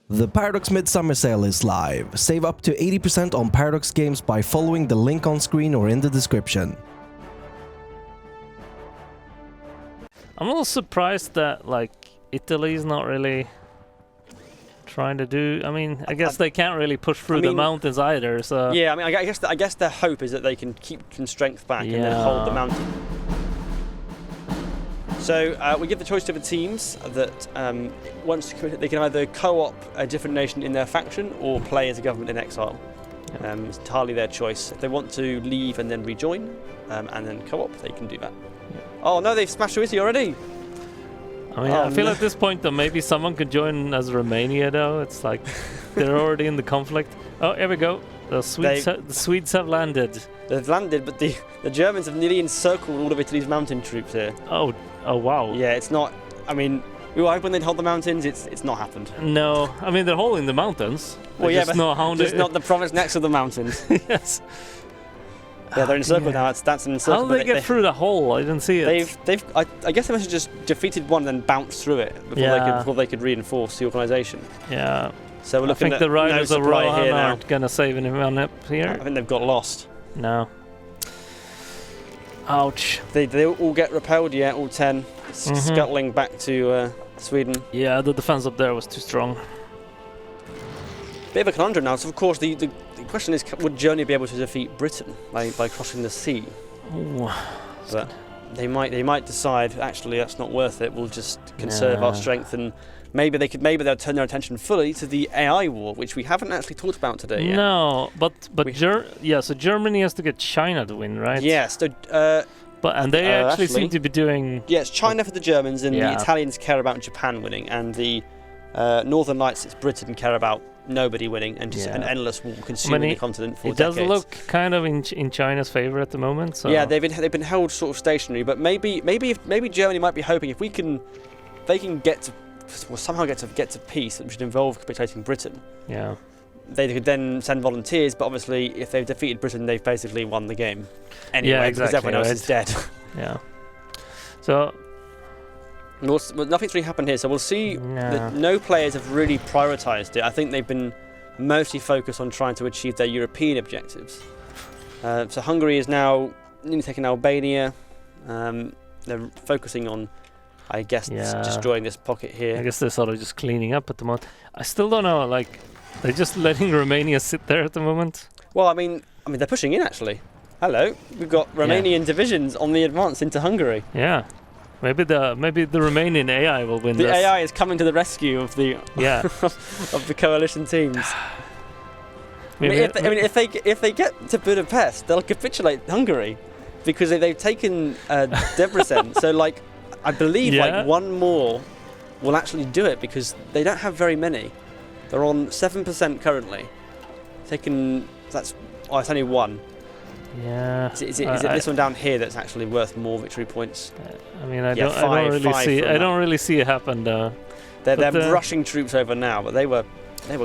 The Paradox Midsummer Sale is live. Save up to 80% on Paradox games by following the link on screen or in the description. I'm a little surprised that, like, Italy's not really trying to do... I mean, I guess they can't really push through the mountains either, so... Yeah, I mean, I guess their hope is that they can keep some strength back and then hold the mountain. So we give the choice to the teams that once they can either co-op a different nation in their faction or play as a government in exile. It's entirely their choice. If they want to leave and then rejoin and then co-op, they can do that. Yeah. Oh no, they've smashed Italy already! I mean, I feel at this point that maybe someone could join as Romania though. It's like they're already in the conflict. Oh, here we go. The Swedes have landed. They've landed, but the Germans have nearly encircled all of Italy's mountain troops here. Oh wow. Yeah, it's not... I mean, we were hoping they'd hold the mountains. It's not happened. No, I mean, they're holding the mountains. Well, yeah, but just not the province next to the mountains. Yes. Yeah, they're encircled now. That's an encirclement. How did they get through the hole? I didn't see it. I guess they must have just defeated one and then bounced through it before they could reinforce the organisation. Yeah. So we're looking I think at the riders no of Rohan here aren't going to save anyone up here. I think they've got lost. No. Ouch. They all get repelled, yeah, all 10. Scuttling back to Sweden. Yeah, the defense up there was too strong. Bit of a conundrum now. So of course the question is, would Germany be able to defeat Britain by crossing the sea? Ooh. But they might decide actually that's not worth it. We'll just conserve our strength, and maybe they'll turn their attention fully to the AI war, which we haven't actually talked about today yet. No, so Germany has to get China to win, right? Yes. And they actually seem to be doing... Yes, China for the Germans, and the Italians care about Japan winning, and the Northern Lights, it's Britain, care about nobody winning, and just an endless war consuming the continent for decades. It does look kind of in China's favour at the moment. So. Yeah, they've been held sort of stationary, but maybe Germany might be hoping if they can somehow get to peace, which would involve capitulating Britain. Yeah. They could then send volunteers, but obviously if they've defeated Britain, they've basically won the game anyway, because everyone else is dead. Yeah. So nothing's really happened here, so we'll see that no players have really prioritised it. I think they've been mostly focused on trying to achieve their European objectives. So Hungary is now nearly taking Albania. They're focusing on, I guess, destroying this pocket here. I guess they're sort of just cleaning up at the moment. I still don't know, like, they're just letting Romania sit there at the moment? Well, I mean they're pushing in, actually. Hello, we've got Romanian divisions on the advance into Hungary. Yeah. Maybe the Romanian AI will win this. The AI is coming to the rescue of the of the coalition teams. If they get to Budapest, they'll capitulate Hungary because they've taken Debrecen. So like, I believe like one more will actually do it because they don't have very many. They're on 7% currently. It's only one. Yeah. Is it this one down here that's actually worth more victory points? I mean, I don't really see it happen though. They're rushing troops over now, but they were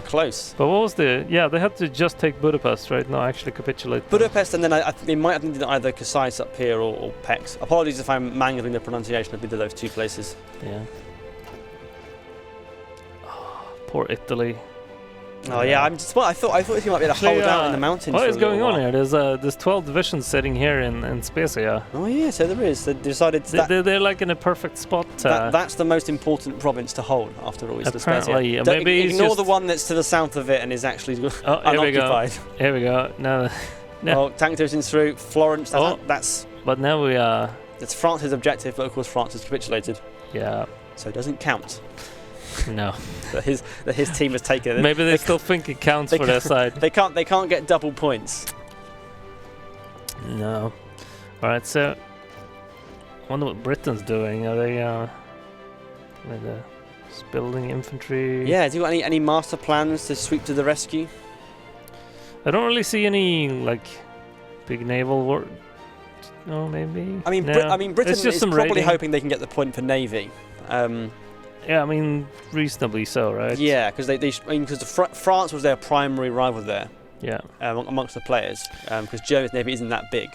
close. But what was they had to just take Budapest, right? Not actually capitulate. Budapest, and then I think they might have needed either Casais up here or Pécs. Apologies if I'm mangling the pronunciation of either of those two places. Yeah. Poor Italy. Oh yeah, I thought you might be able to hold out in the mountains. What is going on here? There's 12 divisions sitting here in Specia. Oh yeah, so there is. They decided they're like in a perfect spot. That's the most important province to hold after all. Apparently, maybe ignore the one that's to the south of it and is actually unoccupied. Here we go. No. Oh, tank divisions through Florence. That's. But now we are. It's France's objective, but of course France has capitulated. Yeah. So it doesn't count. No. that his team has taken it. Maybe they still think it counts for their side. They can't get double points. No. Alright, so I wonder what Britain's doing. Are they building infantry? Yeah, do you got any master plans to sweep to the rescue? I don't really see any like big naval war. No, maybe. I mean, Britain is probably hoping they can get the point for navy. Yeah, I mean, reasonably so, right? Yeah, because France was their primary rival there. Yeah. Amongst the players, because Germany's navy isn't that big,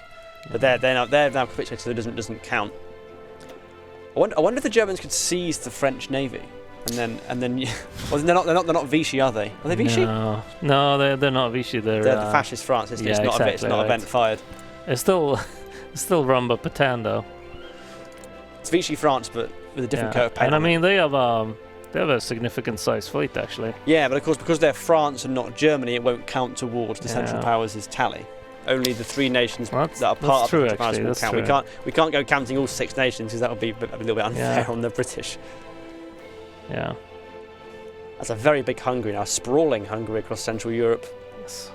but they're now capitulated, so it doesn't count. I wonder if the Germans could seize the French navy. and then well, they're not Vichy, are they? Are they Vichy? No, they're not Vichy. They're the fascist France. It's not exactly, it's not a vent fired. It's still run by Pétain though. It's Vichy France, but with a different coat of paint. And I mean, they have a significant size fleet actually. Yeah, but of course, because they're France and not Germany, it won't count towards the Central Powers' tally. Only the 3 nations that are part of the Central Powers will count. We can't go counting all 6 nations because that would be a little bit unfair on the British. Yeah. That's a very big Hungary now, sprawling Hungary across Central Europe. Yes.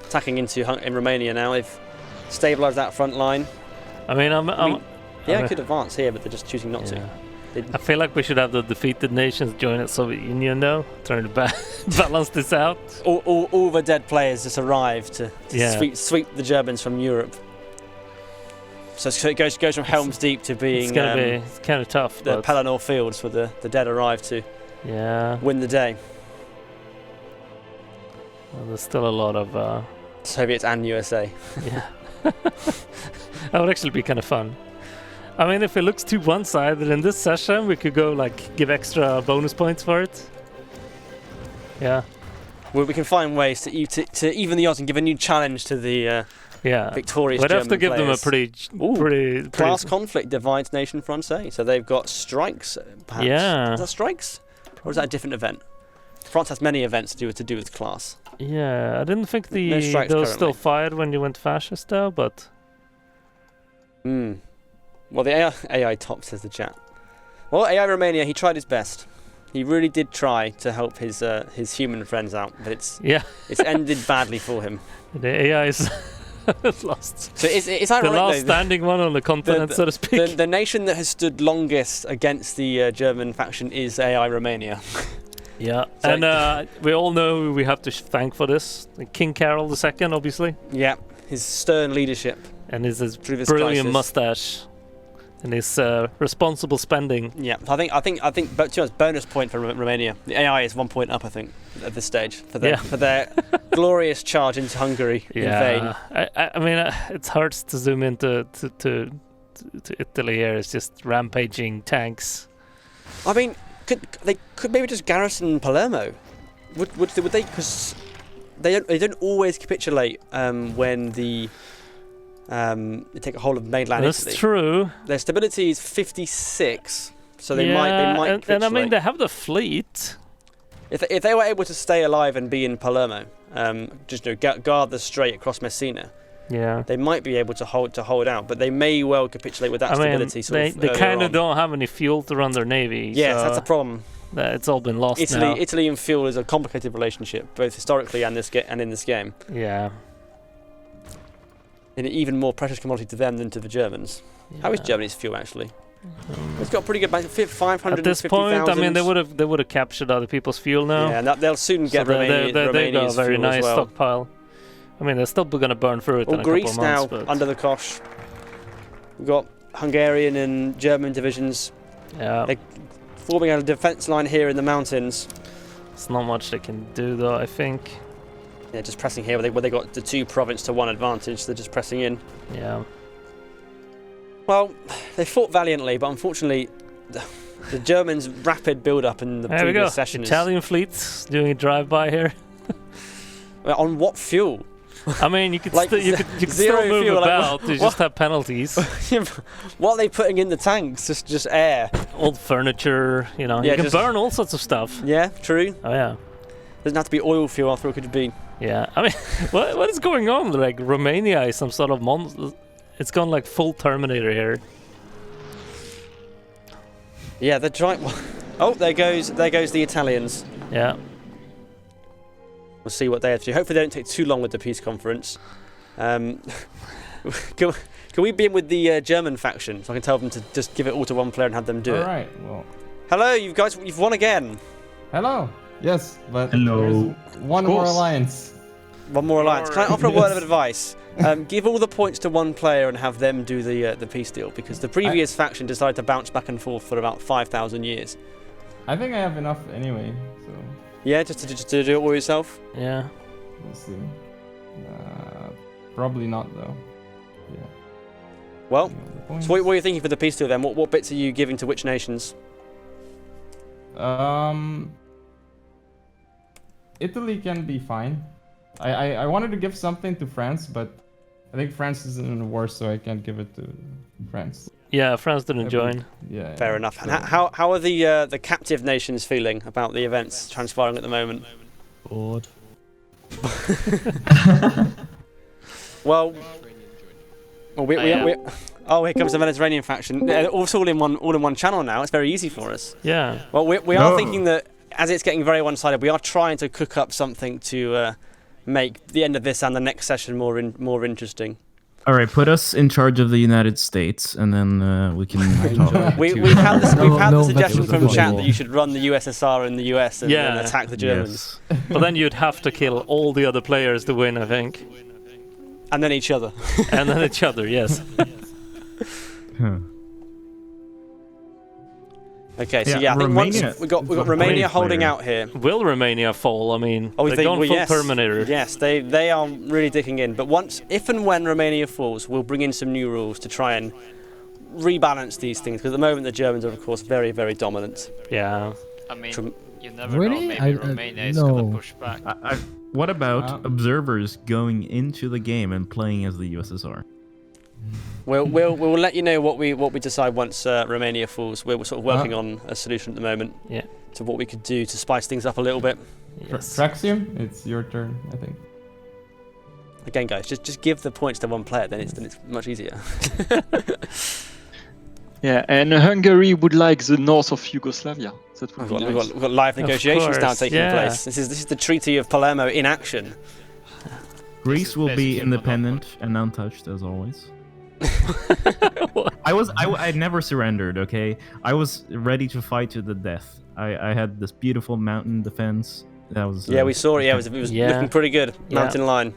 Attacking in Romania now. They've stabilised that front line. I mean, I could advance here, but they're just choosing not to. I feel like we should have the defeated nations join the Soviet Union now, trying to balance this out. All the dead players just arrive to sweep the Germans from Europe. So it goes from Helm's Deep to being it's kind of tough. The Pelennor Fields where the dead arrive to win the day. Well, there's still a lot of Soviets and USA. Yeah, that would actually be kind of fun. I mean, if it looks too one-sided in this session, we could go give extra bonus points for it. Yeah. Well, we can find ways to even the odds and give a new challenge to the victorious We'd German have to give players. them a pretty class conflict divides nation Francais. So they've got strikes, perhaps. Yeah. Is that strikes? Or is that a different event? France has many events to do with class. Yeah, I didn't think they were currently. still fired when you went fascist though, but... Well, the AI top, says the chat. Well, AI Romania, he tried his best. He really did try to help his human friends out, but it's ended badly for him. The AI is lost. So it's ironic, the last standing one on the continent, so to speak. The nation that has stood longest against the German faction is AI Romania. Yeah, so and we all know who we have to thank for this. King Carol II, obviously. Yeah, his stern leadership. And his brilliant mustache. And his responsible spending. Yeah, I think. But to us, bonus point for Romania. The AI is 1 point up, I think, at this stage for their glorious charge into Hungary in vain. I mean, it's hard to zoom into to Italy here. It's just rampaging tanks. I mean, they could maybe just garrison Palermo. Would they? Because they don't always capitulate when they take a hold of mainland Italy. That's true. Their stability is 56, so they might. And I mean, they have the fleet. If they were able to stay alive and be in Palermo, just guard the strait across Messina, they might be able to hold out. But they may well capitulate with that stability. They kind of don't have any fuel to run their navy. Yes, so that's a problem. It's all been lost now. Italy and fuel is a complicated relationship, both historically and in this game. Yeah. An even more precious commodity to them than to the Germans. Yeah. How is Germany's fuel actually? It's got pretty good 550,000. At this point, I mean, they would have captured other people's fuel now. Yeah, and they'll soon get Romania's they got a very nice stockpile. I mean, they're still going to burn through it in a couple of months. Greece now under the cosh. We've got Hungarian and German divisions. Yeah. They're forming a defence line here in the mountains. It's not much they can do though, I think. Yeah, just pressing here where they got the 2 province to 1 advantage. They're just pressing in. Yeah. Well, they fought valiantly, but unfortunately, the Germans' rapid build-up in the previous session. Italian fleets doing a drive-by here. On what fuel? I mean, you could still move fuel, about. You just have penalties. What are they putting in the tanks? Just air. Old furniture. You know, you can burn all sorts of stuff. Yeah, true. Oh yeah. Doesn't have to be oil fuel. After all, could be. Yeah, I mean, what is going on? Like Romania is some sort of monster. It's gone like full Terminator here. Yeah, they're trying. Oh, there goes the Italians. Yeah. We'll see what they have to do. Hopefully they don't take too long with the peace conference. Can we be in with the German faction so I can tell them to just give it all to one player and have them do it? All right. Well. Hello, you guys. You've won again. Hello. Yes, but hello. There's one more alliance. One more alliance. Can I offer a word of advice? Give all the points to one player and have them do the peace deal, because the previous faction decided to bounce back and forth for about 5,000 years. I think I have enough anyway. So. Yeah, just to do it all yourself. Yeah. We'll see. Probably not though. Yeah. Well, so what are you thinking for the peace deal then? What bits are you giving to which nations? Italy can be fine. I wanted to give something to France, but I think France is in a war, so I can't give it to France. Yeah, France didn't join. Yeah. Fair enough. And how are the captive nations feeling about the events transpiring at the moment? Bored. Well, oh, here comes the Mediterranean faction. It's all in one channel now. It's very easy for us. Yeah. Well, we are thinking that as it's getting very one-sided, we are trying to cook up something to make the end of this and the next session more interesting. All right, put us in charge of the United States, and then we can talk. We've had the suggestion that's from a chat good that you should run the USSR in the US and attack the Germans. Yes. But then you'd have to kill all the other players to win, I think. And then each other. And then each other, yes. Okay, so I think once we got Romania holding out here. Will Romania fall? I mean, they've gone full yes, Terminator. Yes, they are really digging in. But if and when Romania falls, we'll bring in some new rules to try and rebalance these things. Because at the moment the Germans are, of course, very, very dominant. Yeah. I mean, you never know. Maybe Romania is going to push back. What about observers going into the game and playing as the USSR? We'll let you know what we decide once Romania falls. We're sort of working on a solution at the moment. Yeah. To what we could do to spice things up a little bit. Yes. Traxium, it's your turn, I think. Again, guys, just give the points to one player, then it's much easier. Yeah, and Hungary would like the north of Yugoslavia. That would be nice. We've got live negotiations now course, taking place. This is the Treaty of Palermo in action. Greece will be independent and untouched as always. I never surrendered. Okay, I was ready to fight to the death. I had this beautiful mountain defense. That was we saw it. Yeah, it was looking pretty good. Mountain line.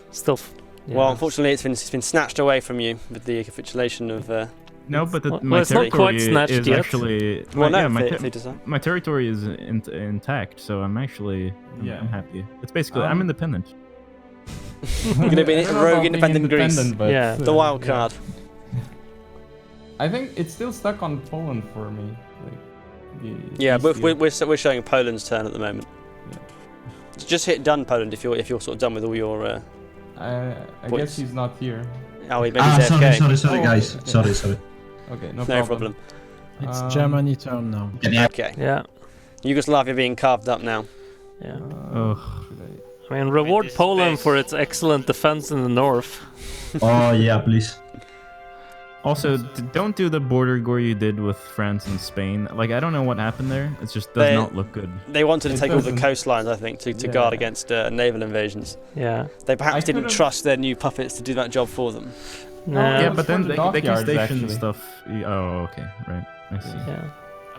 Still. Well, unfortunately, it's been snatched away from you with the capitulation of. No, but my territory is yet. actually. My territory is intact, so I'm actually I'm happy. It's basically I'm independent. You're going to be a rogue independent Greece. Yeah. The wild card. I think it's still stuck on Poland for me. We're showing Poland's turn at the moment. Yeah. Just hit done, Poland, if you're sort of done with all your. I guess he's not here. Oh, he maybe AFK. Sorry, guys. Sorry. Okay, no problem. It's Germany turn now. Okay. Yeah. Yugoslavia being carved up now. Yeah. I mean, reward Poland for its excellent defense in the north. Oh yeah, please. Also, don't do the border gore you did with France and Spain. Like, I don't know what happened there. It just does not look good. They wanted to take all the coastlines, I think, to guard against naval invasions. Yeah. They perhaps didn't trust their new puppets to do that job for them. No. Yeah, but then they can station actually. stuff. Oh, okay, right. I see. Yeah.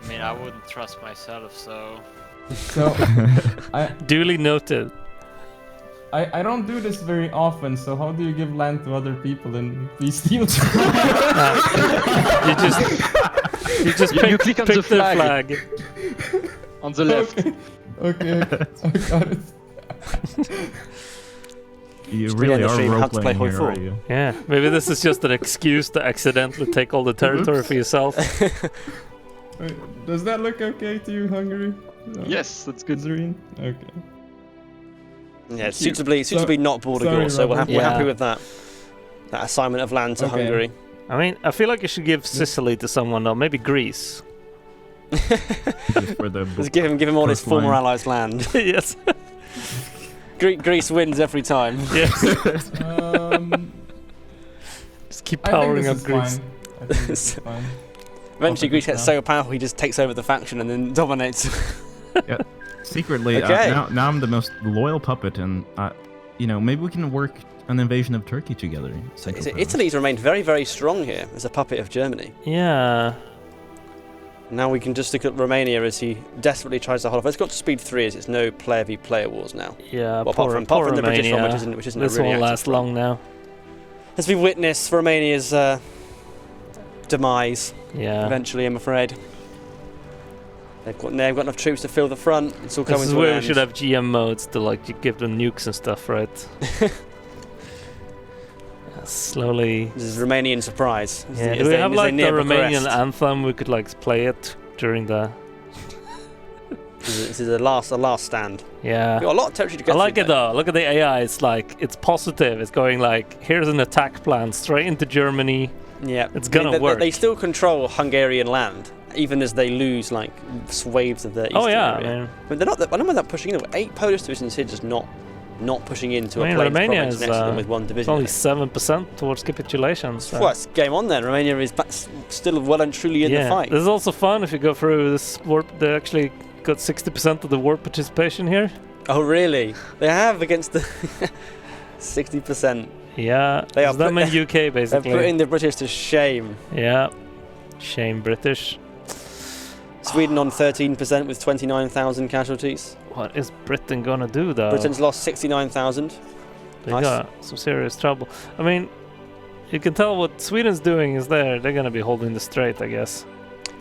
I mean, I wouldn't trust myself, so... So, Duly noted. I don't do this very often, so how do you give land to other people in peace deals? You just click on the flag. On the left. Okay. I got it. You really are how to play role-playing here, HOI4. are you? Yeah, maybe this is just an excuse to accidentally take all the territory for yourself. Wait, does that look okay to you, Hungary? Yes, that's good. Zerine? Okay. Yeah, it's suitably not border gore, so we're happy with that. That assignment of land to Hungary. I mean, I feel like you should give Sicily to someone, or maybe Greece. Just give him all his former allies' land. Yes. Greece wins every time. Yes. Just keep powering up Greece. I think this is fine. Eventually, Greece gets so powerful he just takes over the faction and then dominates. Yeah. Secretly, now I'm the most loyal puppet, and maybe we can work an invasion of Turkey together. So Italy's remained very, very strong here as a puppet of Germany. Yeah. Now we can just look at Romania as he desperately tries to hold off. It's got to speed 3 as it's no player v player wars now. Yeah. Well, apart from the British one, which isn't this a really won't last long now. As we witness Romania's demise. Yeah. Eventually, I'm afraid. They've got enough troops to fill the front. It's all coming to an end. This is where we should have GM modes to you give them nukes and stuff, right? Slowly. This is Romanian surprise. Yeah. Do we have the Romanian anthem? We could play it during the This is the last stand. Yeah. We've got a lot of territory to get I like through it though. Look at the AI. It's like, it's positive. It's going like, here's an attack plan straight into Germany. Yeah. It's gonna work. They still control Hungarian land, even as they lose like swathes of their eastern area. But they're not. I don't know they're pushing in. 8 Polish divisions here, just not pushing into a plains province next to them with 1 division. Only 7% towards capitulation. So. Well, it's game on then. Romania is still well and truly in the fight. This is also fun if you go through this war. They actually got 60% of the war participation here. Oh really? They have against the 60%. Yeah, they are them in UK basically. They're putting the British to shame. Yeah, shame British. Sweden on 13% with 29,000 casualties. What is Britain gonna do though? Britain's lost 69,000. They got some serious trouble. I mean, you can tell what Sweden's doing is they're gonna be holding the strait, I guess.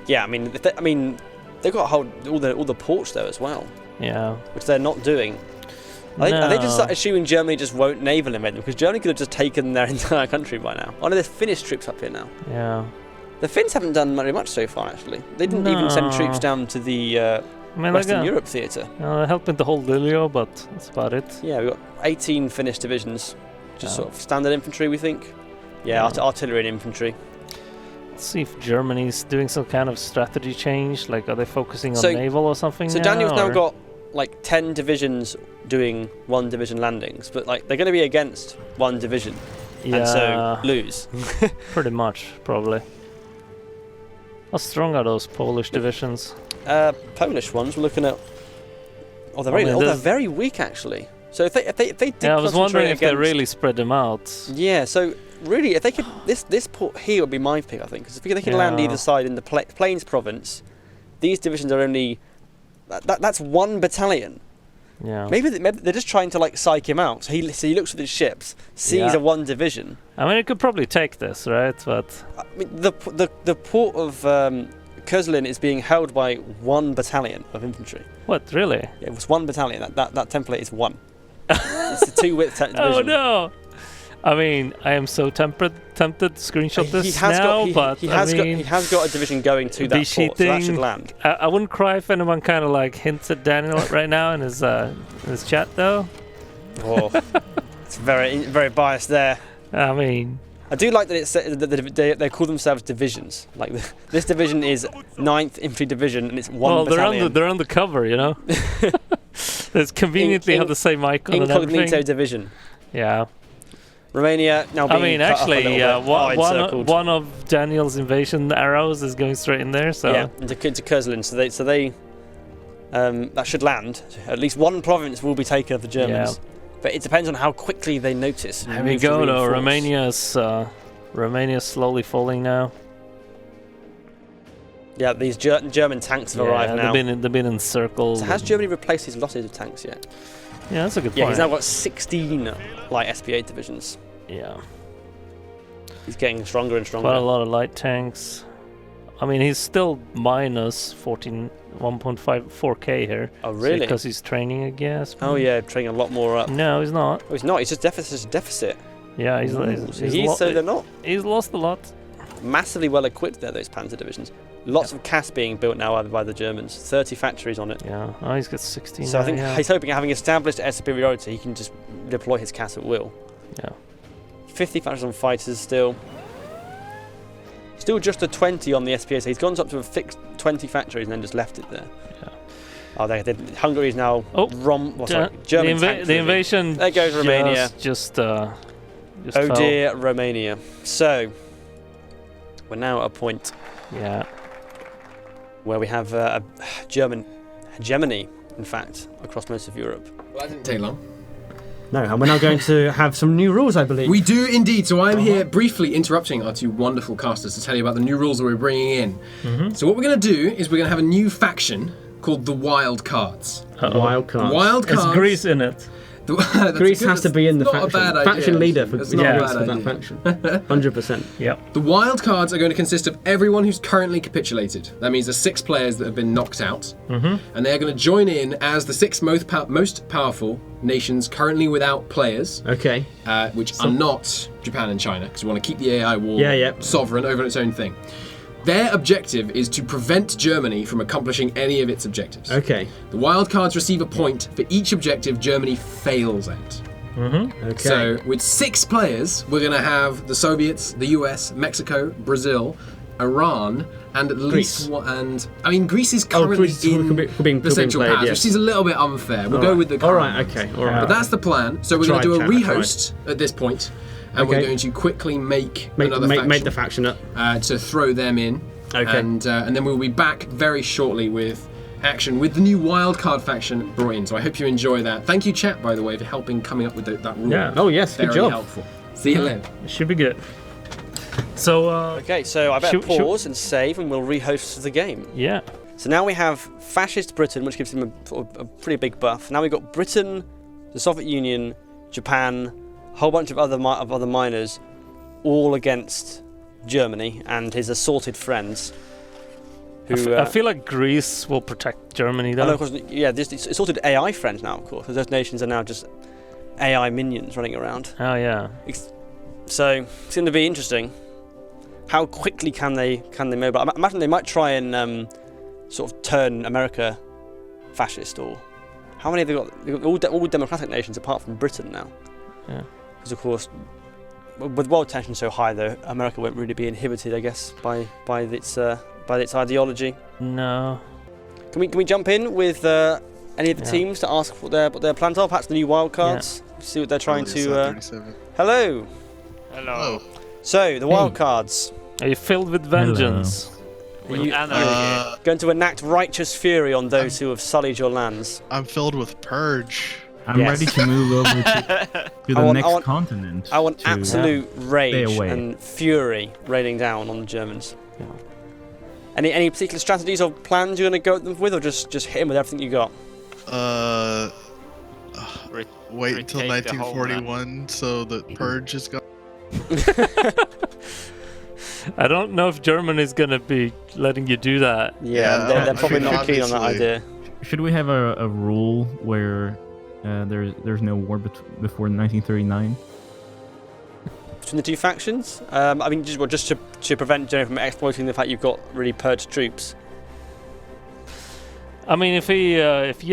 Yeah, I mean, they've got to hold all the ports though as well. Yeah, which they're not doing. Are they just assuming Germany just won't naval invade them? Because Germany could have just taken their entire country by now. Oh no, there's Finnish troops up here now. Yeah. The Finns haven't done very much so far, actually. They didn't even send troops down to the Western Europe theatre. Helping to hold Luleå, but that's about it. Yeah, we've got 18 Finnish divisions. Just sort of standard infantry, we think. Yeah, artillery and infantry. Let's see if Germany's doing some kind of strategy change. Like, are they focusing on naval or something? So Daniel's now got like 10 divisions doing 1 division landings, but like they're going to be against 1 division, and so lose. Pretty much, probably. How strong are those Polish divisions? Polish ones, we're looking at. Oh, they're very weak actually. So if they did, I was wondering if they really spread them out. Yeah, so really, if they could, this port here would be my pick, I think, because if they can land either side in the Plains province, these divisions are only. That's 1 battalion. Yeah. Maybe they're just trying to like psych him out. So he looks at his ships, sees a 1 division. I mean, it could probably take this, right? But I mean, the port of Kozlin is being held by 1 battalion of infantry. What, really? Yeah, it was 1 battalion. That template is 1. It's a 2-width division. Oh no! I mean, I am so tempted to screenshot this he has got a division going to that port, so that should land. I wouldn't cry if anyone kind of like hints at Daniel right now in his chat, though. Oh, it's very, very biased there. I mean, I do like that they call themselves divisions. Like this division is 9th Infantry Division, and it's 1 battalion. They're undercover, you know. They conveniently have the same icon and everything. Incognito division. Yeah. Romania now being actually, one of Daniel's invasion arrows is going straight in there. So yeah, into Kozlin. So they that should land. At least 1 province will be taken of the Germans. Yeah. But it depends on how quickly they notice. There we go. Though Romania's slowly falling now. Yeah, these German tanks have arrived now. They've been encircled. So has Germany replaced his losses of tanks yet? Yeah, that's a good point. Yeah, he's now got 16 light SPA divisions. Yeah. He's getting stronger and stronger. Quite a lot of light tanks. I mean, he's still minus 1.54k here. Oh, really? Because he's training, I guess. Oh, yeah, training a lot more up. No, he's not. Oh, he's not. He's just deficit. Yeah, he's they're not. He's lost a lot. Massively well equipped there, those panzer divisions. Lots of CAS being built now by the Germans. 30 factories on it. Yeah. Oh, he's got 16. So I think he's hoping, having established air superiority, he can just deploy his CAS at will. Yeah. 50 factories on fighters still. Still just a 20 on the SPA. So he's gone up to a fixed 20 factories and then just left it there. Yeah. Oh, Hungary is now German. The invasion. There goes Romania. Just oh fell. Dear Romania. So we're now at a point. Yeah. Where we have a German hegemony, in fact, across most of Europe. Well, that didn't take long. No, and we're now going to have some new rules, I believe. We do indeed. So I'm here briefly interrupting our 2 wonderful casters to tell you about the new rules that we're bringing in. Mm-hmm. So what we're going to do is we're going to have a new faction called the Wild Cards. Wild Cards. Wild Cards. There's Greece in it. Greece has to be in the faction. Faction leader for that faction. 100%. Yep. The wild cards are going to consist of everyone who's currently capitulated. That means the 6 players that have been knocked out, and they are going to join in as the 6 most powerful nations currently without players. Okay. Which are not Japan and China, because we want to keep the AI war sovereign over its own thing. Their objective is to prevent Germany from accomplishing any of its objectives. Okay. The wildcards receive a point for each objective Germany fails at. Okay. So with 6 players, we're going to have the Soviets, the US, Mexico, Brazil, Iran, and at least Greece is currently in the Central Powers, which is a little bit unfair. We'll go with the current ones. All right. But that's the plan. So we're going to do a rehost at this point, and we're going to quickly make the faction up to throw them in. Okay. And then we'll be back very shortly with action with the new wildcard faction brought in. So I hope you enjoy that. Thank you, chat, by the way, for helping coming up with that rule. Yeah. Oh yes, very good job. Helpful. See you later. It should be good. So okay, so I better pause and save, and we'll rehost the game. Yeah. So now we have fascist Britain, which gives him a pretty big buff. Now we've got Britain, the Soviet Union, Japan, a whole bunch of other minors, all against Germany and his assorted friends. Who, I feel like Greece will protect Germany, though. Of course, yeah, it's assorted AI friends now, of course. Those nations are now just AI minions running around. Oh yeah. So it's going to be interesting. How quickly can they mobilize? I imagine they might try and sort of turn America fascist, or how many have they got? They've got all democratic nations apart from Britain now. Yeah. Because of course, with world tension so high, though, America won't really be inhibited, I guess, by its ideology. No. Can we jump in with any of the teams to ask what their plans are? Perhaps the new wildcards. See what they're trying to. Hello. Hello. So the wildcards. Are you filled with vengeance? Are you going to enact righteous fury on those who have sullied your lands? I'm filled with purge. I'm ready to move over to the next continent. I want absolute rage and fury raining down on the Germans. Yeah. Any particular strategies or plans you're going to go at them with, or just hit them with everything you got? Wait until 1941 so the purge is gone. I don't know if Germany's gonna be letting you do that. Yeah, they're probably not keen on that idea. Should we have a rule where there's no war before 1939? Between the two factions? I mean, just to prevent Germany from exploiting the fact you've got really purged troops. I mean, if he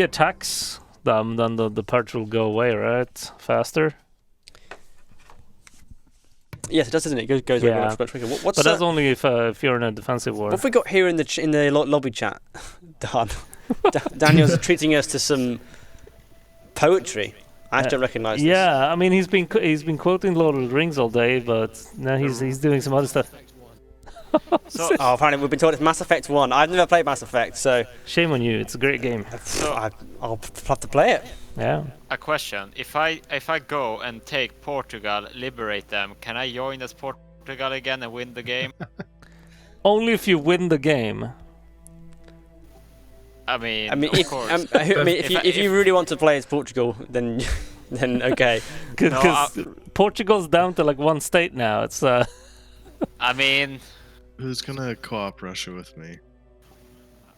attacks them, then the purge will go away, right? Faster. Yes, it does, doesn't it? It goes away much quicker. But that's only if you're in a defensive war. What have we got here in the lobby chat? Daniel's treating us to some poetry. I don't recognise this. Yeah, I mean he's been quoting Lord of the Rings all day, but now he's doing some other stuff. Apparently we've been told it's Mass Effect 1. I've never played Mass Effect, so shame on you. It's a great game. So I'll have to play it. Yeah. A question: If I go and take Portugal, liberate them, can I join as Portugal again and win the game? Only if you win the game. I mean, of course. If you really want to play as Portugal, then okay. Because Portugal's down to like one state now. It's I mean, who's gonna co-op Russia with me?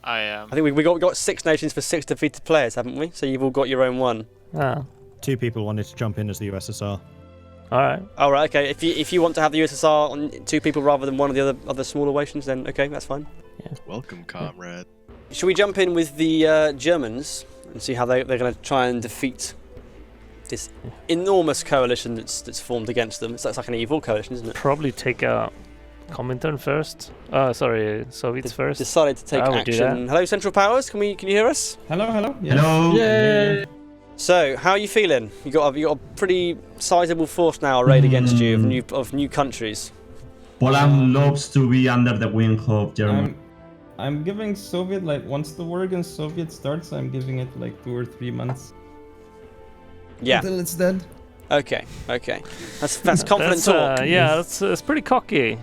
I am. I think we got 6 nations for 6 defeated players, haven't we? So you've all got your own one. Ah. 2 people wanted to jump in as the USSR. All right. All right. Okay. If you want to have the USSR on 2 people rather than one of the other smaller nations, then okay, that's fine. Yeah. Welcome, comrade. Should we jump in with the Germans and see how they're going to try and defeat this enormous coalition that's formed against them? It's like an evil coalition, isn't it? Probably take out Comintern first. Sorry, Soviets first. Decided to take action. Hello, Central Powers. Can you hear us? Hello. Yes. Hello. Yay. So, how are you feeling? You got a pretty sizable force now arrayed against you of new countries. Poland loves to be under the wing of Germany. I'm giving Soviet, like, once the war against Soviet starts, I'm giving it like 2 or 3 months. Yeah. Until it's dead. Okay. That's confident talk. Yeah, that's pretty cocky.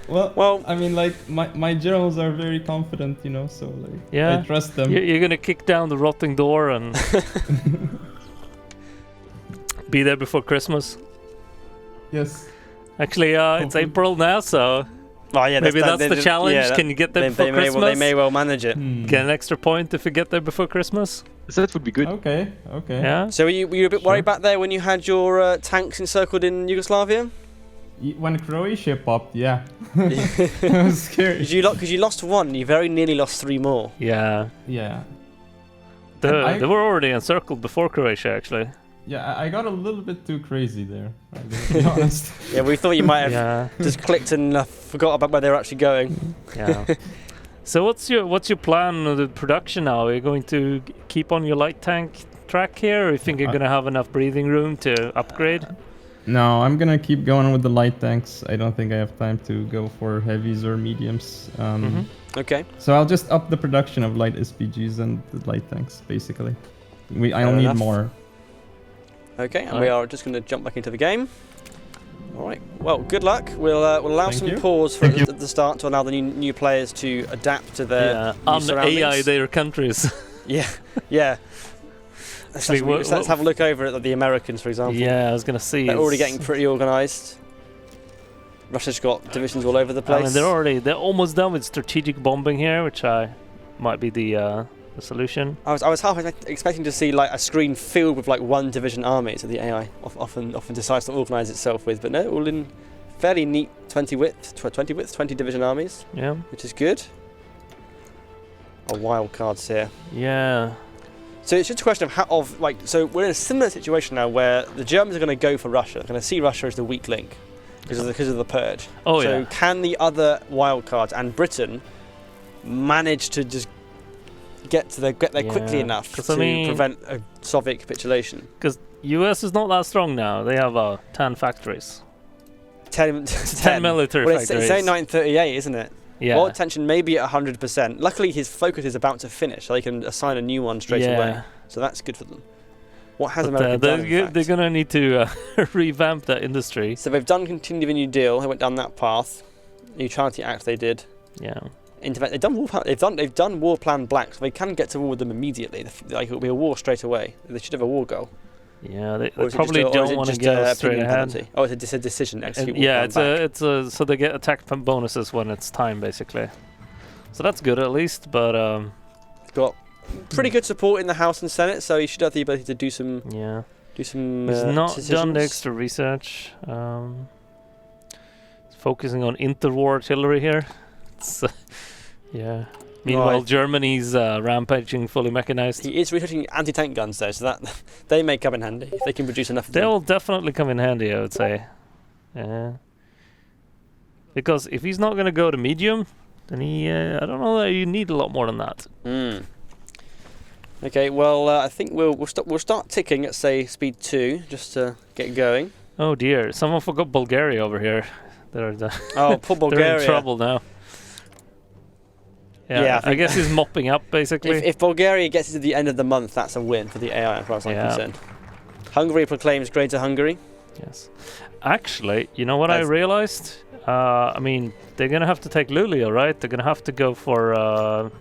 Well, I mean, like, my generals are very confident, so, like, I trust them. You're gonna kick down the rotting door and be there before Christmas? Yes. Actually, it's April now, so maybe that's the challenge. Yeah, can you get there before Christmas? They may well manage it. Get an extra point if you get there before Christmas. That would be good. Okay. Yeah. So were you a bit worried back there when you had your tanks encircled in Yugoslavia? When Croatia popped, yeah. It was scary. Because you lost one, you very nearly lost 3 more. Yeah. Yeah. They were already encircled before Croatia, actually. Yeah, I got a little bit too crazy there, to be honest. Yeah, we thought you might have just clicked and forgot about where they were actually going. Yeah. So what's your plan of the production now? Are you going to keep on your light tank track here, or you think you're going to have enough breathing room to upgrade? No, I'm gonna keep going with the light tanks. I don't think I have time to go for heavies or mediums. Okay. So I'll just up the production of light SPGs and the light tanks, basically. I'll need more. Okay, and we are just going to jump back into the game. All right. Well, good luck. We'll allow some pause for at the start to allow the new players to adapt to their new surroundings. AI their countries. Yeah. Let's have a look over at the Americans, for example. Yeah, I was going to see. They're already getting pretty organised. Russia's got divisions all over the place. I mean, they're almost done with strategic bombing here, which might be the solution. I was half expecting to see like a screen filled with like 1 division armies that the AI often decides to organise itself with, but no, all in fairly neat 20 division armies. Yeah, which is good. Wild cards here. Yeah. So it's just a question so we're in a similar situation now where the Germans are going to go for Russia. They're going to see Russia as the weak link because of the purge. So can the other wild cards and Britain manage to just get there quickly enough to prevent a Soviet capitulation? Because US is not that strong now. They have 10 factories. 10 military factories. It's saying 938, isn't it? Yeah. War tension may be at 100%. Luckily, his focus is about to finish, so they can assign a new one straight away. So that's good for them. What has America done? They're going to need to revamp that industry. So they've done Continue the New Deal. They went down that path. Neutrality Act they did. Yeah. They've done War Plan Black, so they can get to war with them immediately. It'll be a war straight away. They should have a war goal. Yeah, they probably don't want to go straight ahead. Penalty? Oh, it's a decision. So they get attack bonuses when it's time, basically. So that's good at least, but got pretty good support in the House and Senate, so you should have the ability to do some. Yeah. He's not done the extra research. Focusing on interwar artillery here. Yeah. Meanwhile, Germany's rampaging, fully mechanized. He is researching anti-tank guns, though, so that they may come in handy if they can produce enough of them. They'll definitely come in handy, I would say. Yeah. Because if he's not going to go to medium, then I don't know that you need a lot more than that. Okay, well, I think we'll start ticking at, say, speed 2, just to get going. Oh dear, someone forgot Bulgaria over here. Poor Bulgaria. They're in trouble now. Yeah, I guess he's mopping up, basically. If Bulgaria gets to the end of the month, that's a win for the AI, as far as I'm concerned. Hungary proclaims Greater Hungary. Yes. Actually, you know what I realized? I mean, they're going to have to take Luleå, right? They're going to have to go for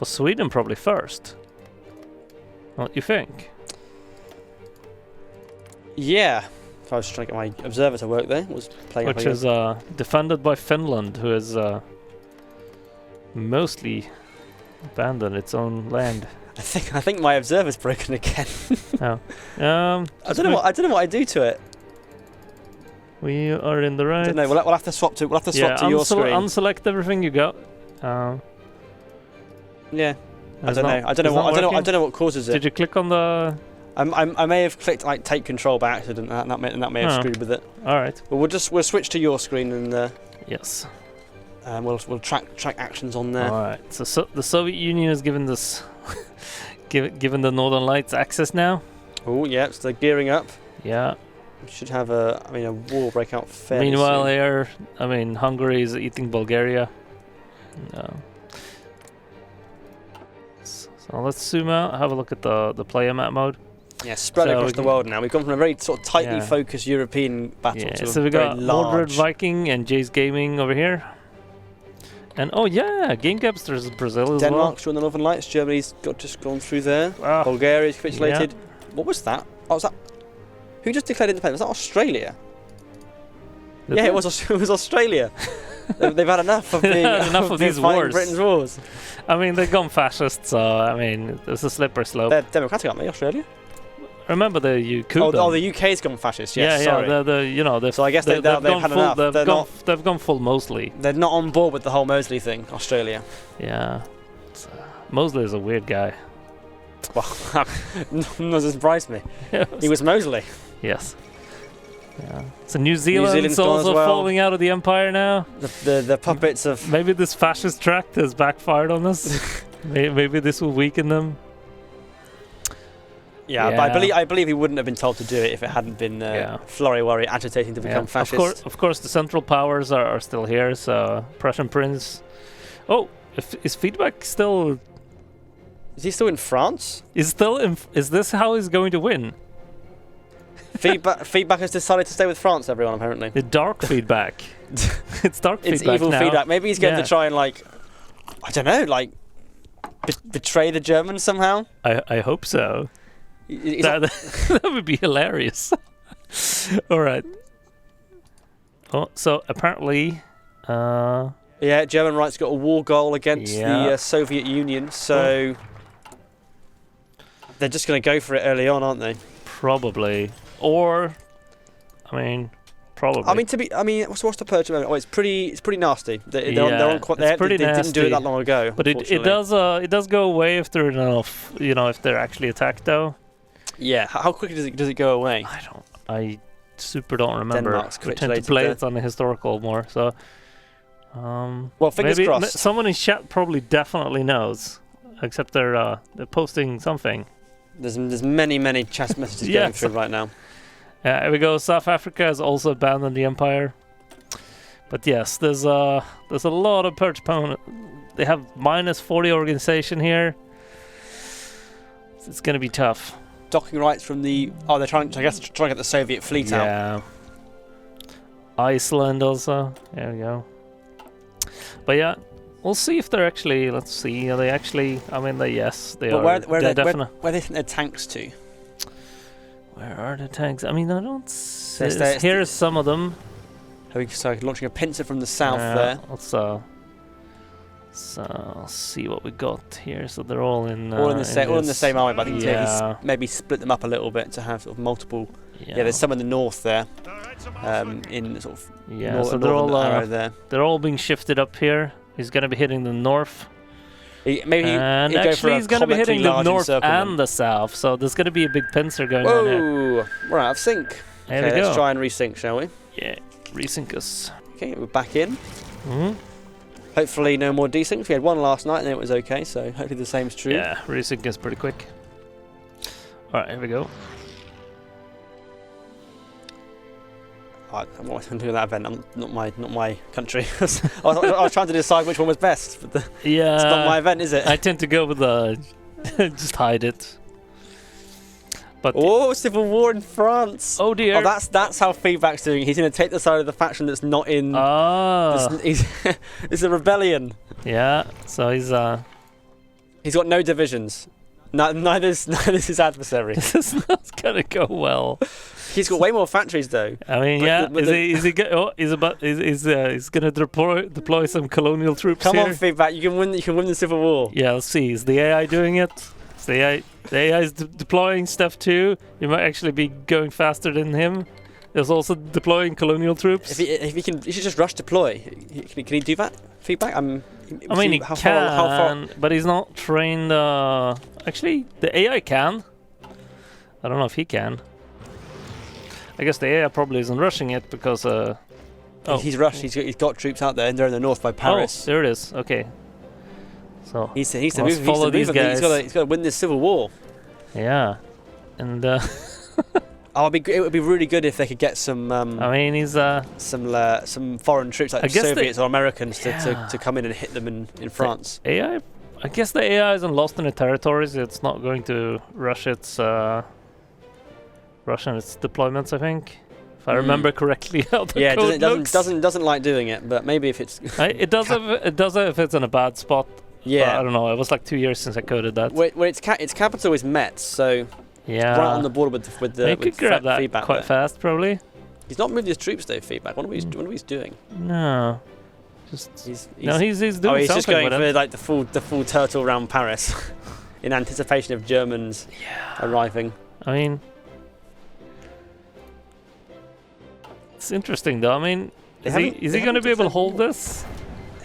Sweden probably first. What do you think? Yeah. If I was trying to get my observer to work there, was playing which is defended by Finland, who is mostly abandoned its own land. I think my observer's broken again. I don't know what I do to it. We are in the right. I don't know. We'll have to swap to your screen. Unselect everything you got. Yeah. I don't know what causes it. Did you click on the? I may have clicked like take control by accident, and that may have screwed with it. All right. Well, we'll switch to your screen and yes. We'll track actions on there. All right. So the Soviet Union has given this, given the Northern Lights access now. Oh yeah, so they're gearing up. Yeah. We should have a war break out fairly Meanwhile, soon. here, Hungary is eating Bulgaria. So let's zoom out, have a look at the player map mode. Yeah, spread across the world now. We've gone from a very sort of tightly focused European battle to a very large. Mordred Viking and Jay's Gaming over here. And Game Capsters in Brazil as well. Denmark's joined the Northern Lights. Germany's just gone through there. Bulgaria's capitulated. Yeah. What was that? Oh, was that? Who just declared independence? Was that Australia? It was Australia. They've had enough of these wars. Britain's wars. I mean, they've gone fascist, so it's a slippery slope. They're democratic, aren't they, Australia? remember the UK. Oh, the UK's gone fascist. Yes, yeah, sorry. So I guess they've had enough. They've gone full Mosley. They're not on board with the whole Mosley thing. Australia. Yeah, Mosley is a weird guy. Well, doesn't surprise me. He was Mosley. Yes. Yeah. So New Zealand's also falling out of the empire now. The puppets of maybe this fascist tract has backfired on us. maybe this will weaken them. Yeah, but I believe he wouldn't have been told to do it if it hadn't been Florey Worry agitating to become fascist. Of course, the Central Powers are still here. So Prussian Prince. Oh, is feedback still? Is he still in France? Is this how he's going to win? Feedback has decided to stay with France, everyone, apparently. The dark feedback. It's dark feedback. It's evil now. feedback. Maybe he's going to try and, I don't know, betray the Germans somehow? I hope so. That would be hilarious. Alright. Oh, so apparently... German right's got a war goal against the Soviet Union, so... They're just going to go for it early on, aren't they? Probably. Or, probably. What's the purge? Oh, it's pretty nasty. They pretty nasty. Didn't do it that long ago. But it does go away if they're enough. If they're actually attacked, though. Yeah. How quickly does it go away? I super don't remember. Denmark's we tend to play it on the historical more. So. Well, fingers crossed. Someone in chat probably definitely knows, except they're posting something. There's many chat messages going through right now. Here we go. South Africa has also abandoned the empire. But yes, there's a lot of purge opponent. They have -40 organization here. It's going to be tough. Docking rights from the they're trying to get the Soviet fleet out. Yeah. Iceland also. There we go. But yeah. We'll see if they're actually. Let's see. Are they actually? They are. Where they think their tanks to? Where are the tanks? I don't. Here's some of them. So launching a pincer from the south there. Let's see what we got here. So they're all in. All in the same army, but I think maybe split them up a little bit to have sort of multiple. Yeah, there's some in the north there. In sort of. Yeah, so they're all there. They're all being shifted up here. He's going to be hitting the north. He's going to be hitting the north and the south. So there's going to be a big pincer going on here. We're out of sync. Let's try and resync, shall we? Yeah, resync us. Okay, we're back in. Hopefully no more desyncs. We had one last night and it was okay, so hopefully the same's true. Yeah, resync is pretty quick. Alright, here we go. I'm not going to do that event. Not my country. I was trying to decide which one was best, but it's not my event, is it? I tend to go with just hide it. But civil war in France. Oh dear. Oh, that's how feedback's doing. He's going to take the side of the faction that's not in. It's a rebellion. Yeah. So he's got no divisions. Neither's his adversary. This is not going to go well. He's got way more factories, though. He's going to deploy some colonial troops Come here? on, feedback. You can win the civil war. Yeah, let's see. Is the AI doing it? The AI is deploying stuff too. You might actually be going faster than him. There's also deploying colonial troops. If he can, he should just rush deploy. Can he do that? Feedback? He can, but he's not trained. Actually, the AI can. I don't know if he can. I guess the AI probably isn't rushing it because. He's rushed. He's got troops out there, and they're in the north by Paris. Oh, there it is. Okay. So he's to follow these guys. He's got to win this civil war. Yeah, and. It would be really good if they could get some. He's some foreign troops like Soviets or Americans to come in and hit them in France. AI, I guess the AI isn't lost in the territories. It's not going to rush its deployments. I think, if I remember correctly, how the code looks. doesn't like doing it, but maybe if it's it does if it's in a bad spot. Yeah, I don't know. It was like 2 years since I coded that. Its capital is Metz, so. Yeah, right on the border with the. He could grab that feedback quite fast, probably. He's not moved his troops though. Feedback. What are he's doing? No, he's doing he's something. He's just going for like the full turtle around Paris, in anticipation of Germans arriving. It's interesting though. I mean, is he going to be able to hold this?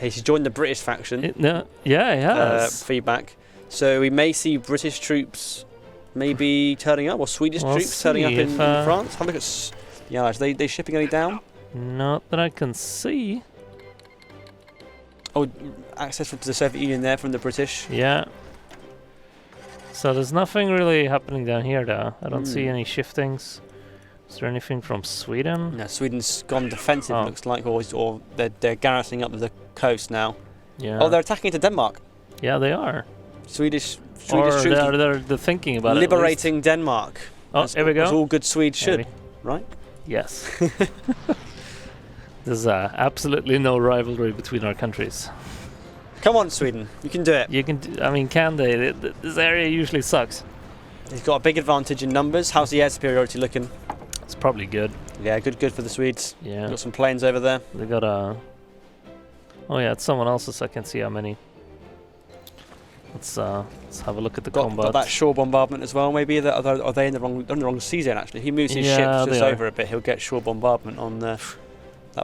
He's joined the British faction. No, yeah, he has. Feedback. So we may see British troops maybe turning up, or Swedish troops turning up in France. Have a look at the Allies. Are they shipping any down? Not that I can see. Oh, access to the Soviet Union there from the British. Yeah. So there's nothing really happening down here though. I don't see any shiftings. Is there anything from Sweden? No, Sweden's gone defensive, looks like, or they're garrisoning up the coast now. Yeah. Oh, they're attacking into Denmark. Yeah, they are. Swedish or troops. they're thinking about liberating Denmark. Oh, here we go. As all good Swedes should, right? Yes. There's absolutely no rivalry between our countries. Come on, Sweden, you can do it. You can. I mean, can they? This area usually sucks. He's got a big advantage in numbers. How's the air superiority looking? It's probably good. Yeah, good for the Swedes. Yeah. Got some planes over there. They got a. Oh yeah, it's someone else's. I can see how many. Let's have a look at the combat. Got that shore bombardment as well. Maybe are they in the wrong sea zone? Actually, he moves his ships just over a bit. He'll get shore bombardment on that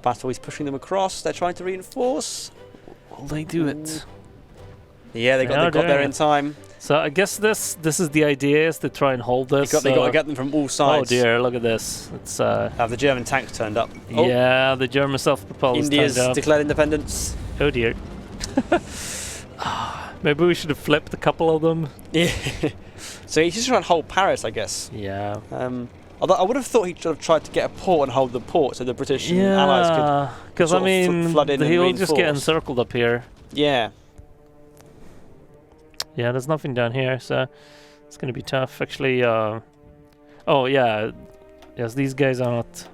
battle. He's pushing them across. They're trying to reinforce. Will they do it? Yeah, they got there in time. So I guess this is the idea, is to try and hold this. They got to get them from all sides. Oh dear, look at this. It's have the German tanks turned up. Oh. Yeah, the German self-propelled. India's declared independence. Oh dear. Maybe we should have flipped a couple of them. Yeah. So he's just trying to hold Paris, I guess. Yeah. Although I would have thought he should have tried to get a port and hold the port so the British and allies could. Because I mean, flood in he'll just get encircled up here. Yeah. Yeah, there's nothing down here, so it's going to be tough. Actually, oh yeah, yes, these guys are not.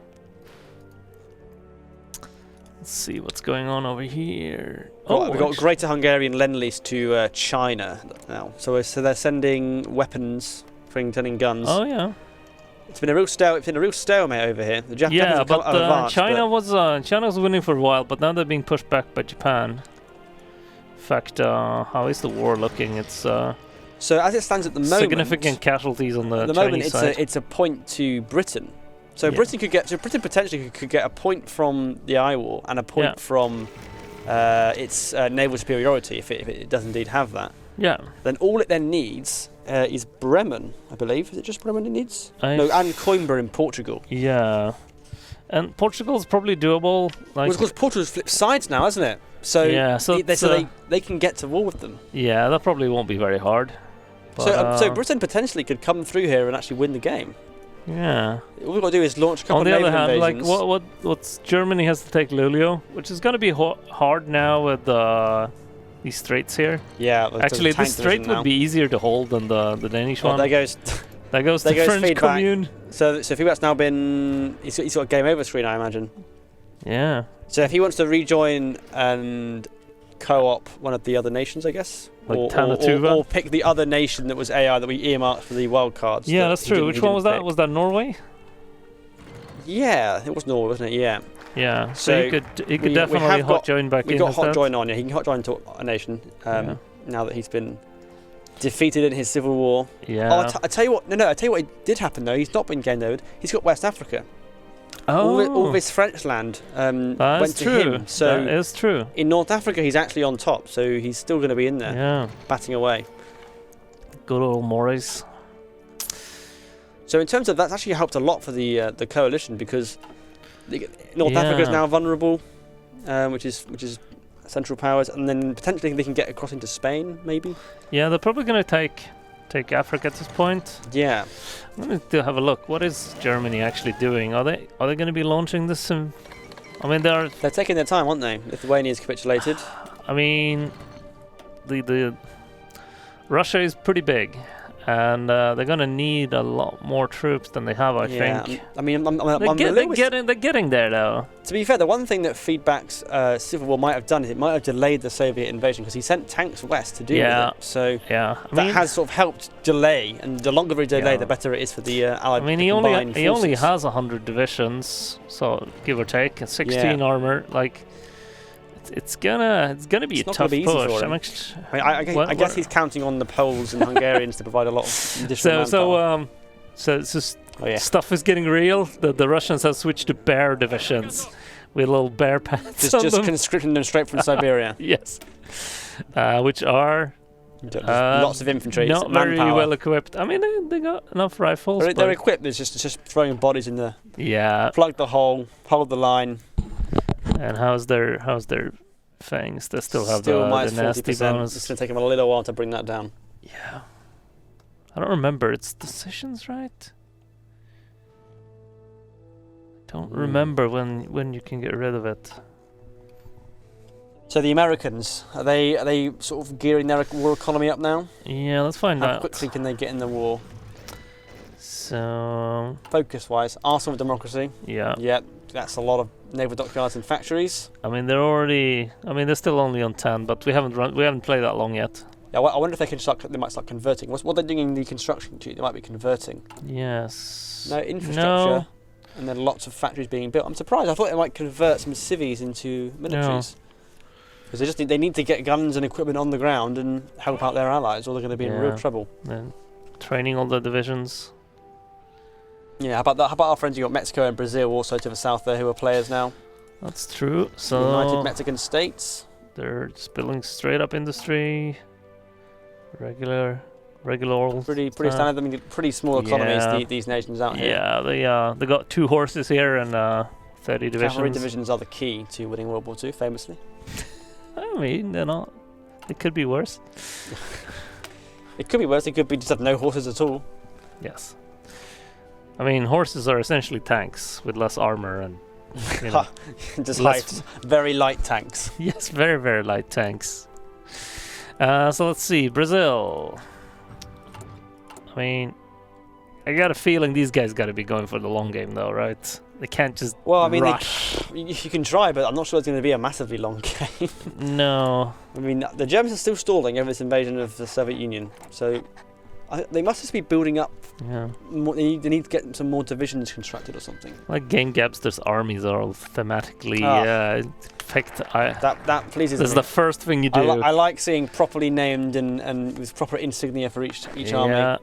Let's see what's going on over here. We've got Greater Hungarian Lend-Lease to China now. So they're sending weapons, sending guns. Oh yeah. It's been a real stalemate over here. The Japanese yeah, have but advanced, China was winning for a while, but now they're being pushed back by Japan. In fact, how is the war looking? It's so as it stands at the moment, significant casualties on the Chinese side. It's a point to Britain. So Britain potentially could get a point from the eye war and a point from its naval superiority if it does indeed have that. Yeah. Then all it then needs is Bremen, I believe. Is it just Bremen it needs? No, and Coimbra in Portugal. Yeah. And Portugal's probably doable. Well, because Portugal's flipped sides now, hasn't it? So they can get to war with them. Yeah, that probably won't be very hard. But, so Britain potentially could come through here and actually win the game. Yeah. All we've got to do is launch a couple of naval invasions. On the other hand, what's Germany has to take Luleå, which is going to be hard now with these straits here. Yeah. Actually, this strait would be easier to hold than the Danish one. There goes the French feedback. commune. So feedback's now been. He's got a game over screen, I imagine. Yeah. So if he wants to rejoin and co-op one of the other nations, I guess, like or pick the other nation that was AI that we earmarked for the wild cards. Yeah, that's true. Which one was that? Was that Norway? Yeah, it was Norway, wasn't it? Yeah. Yeah. So he could definitely hot join back in. We got hot join on. Yeah, he can hot join to a nation. Now that he's been defeated in his civil war. Yeah. Oh, I tell you what. I tell you what did happen though. He's not been gained over. He's got West Africa. Oh. All this French land went to him. So that is true. In North Africa, he's actually on top. So he's still going to be in there, batting away. Good old Maurice. So in terms of that's actually helped a lot for the coalition because North Africa is now vulnerable, which is Central Powers, and then potentially they can get across into Spain, maybe. Yeah, they're probably going to take Africa at this point. Yeah. I'm going to have a look. What is Germany actually doing? Are they going to be launching this? I mean, they're taking their time, aren't they? Lithuania's capitulated. I mean, the Russia is pretty big. And they're going to need a lot more troops than they have, I think. I mean, they're getting there, though. To be fair, the one thing that Feedback's civil war might have done is it might have delayed the Soviet invasion because he sent tanks west to deal with it. So that has sort of helped delay, and the longer we delay, the better it is for the Allied. I mean, he only has 100 divisions, so give or take, 16 armor. Like, it's gonna be a tough push. I guess he's counting on the Poles and Hungarians to provide a lot of additional manpower. So it's just Oh yeah. Stuff is getting real. The Russians have switched to bear divisions with little bear pads. Just conscripting them straight from Siberia. Yes. Which are lots of infantry. Not very well equipped. I mean, they got enough rifles. They're equipped. It's just throwing bodies in the. Yeah. Plug the hole. Hold the line. And how's their fangs? They still have the nasty bonus. It's going to take them a little while to bring that down. Yeah. I don't remember. It's decisions, right? Don't remember when you can get rid of it. So the Americans, are they sort of gearing their war economy up now? Yeah, let's find out. How quickly can they get in the war? So focus-wise, arsenal of democracy. Yeah. Yeah, that's a lot of naval dockyards and factories. I mean, they're still only on 10, but we haven't played that long yet. Yeah, I wonder if they might start converting. What they're doing in the construction too? They might be converting. Yes. No infrastructure. No. And then lots of factories being built. I'm surprised. I thought they might convert some civies into militaries. Because they need to get guns and equipment on the ground and help out their allies, or they're going to be in real trouble. And training all the divisions. Yeah, how about that? How about our friends? You got Mexico and Brazil also to the south there, who are players now. That's true. So United Mexican States. They're just building straight up industry. Regular old. Pretty standard. I mean, pretty small economies. These nations out here. Yeah, they got 2 horses here and 30 divisions. Cavalry divisions are the key to winning World War II, famously. I mean, they're not. It could be worse. It could be worse. It could be just have no horses at all. Yes. I mean, horses are essentially tanks with less armor and just very light tanks. Yes, very, very light tanks. So let's see, Brazil. I mean, I got a feeling these guys got to be going for the long game, though, right? They can't just rush. You can try, but I'm not sure it's going to be a massively long game. No. I mean, the Germans are still stalling over this invasion of the Soviet Union, so they must just be building up. Yeah. More, they need to get some more divisions constructed or something. Like Game Gabster's armies are all thematically picked. That pleases me. This is the first thing you do. I like seeing properly named and with proper insignia for each army.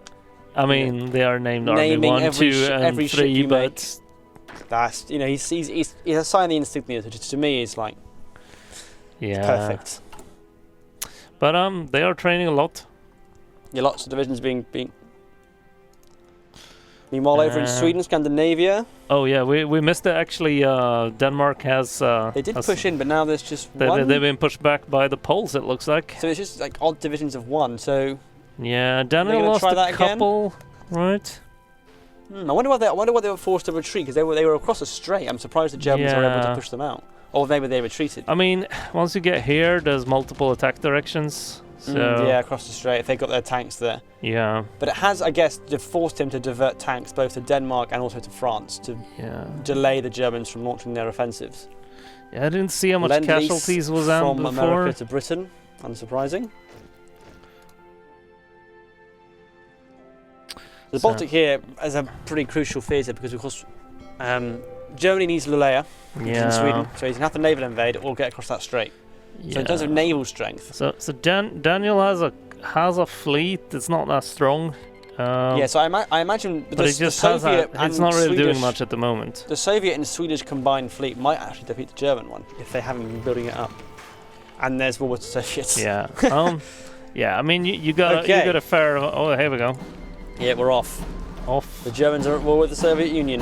I mean, they are named Army 1, 2, and 3, but that's he's assigned the insignia, which to me is like perfect. But they are training a lot. Yeah, lots of divisions being. Meanwhile, over in Sweden, Scandinavia. Oh yeah, we missed it actually. Denmark has. They did push in, but now there's just one. They've been pushed back by the Poles. It looks like. So it's just like odd divisions of one. So. Yeah, Daniel lost a couple, right? I wonder why they were forced to retreat, because they were across a strait. I'm surprised the Germans were able to push them out, or maybe they retreated. I mean, once you get here, there's multiple attack directions. So across the strait if they got their tanks there. Yeah. But it has, I guess, forced him to divert tanks both to Denmark and also to France to delay the Germans from launching their offensives. Yeah, I didn't see how much casualties was out from before. America to Britain, unsurprising. The Baltic here is a pretty crucial theatre because, of course, Germany needs Luleå in Sweden, so he's going to have to naval invade or get across that strait. So in terms of naval strength, so Daniel has a fleet. It's not that strong. So I imagine but it just it's not really doing much at the moment. The Soviet and Swedish combined fleet might actually defeat the German one if they haven't been building it up. And there's war with the Soviets. Yeah. I mean, you got a fair. Oh, here we go. Yeah, we're off. Off. The Germans are at war with the Soviet Union.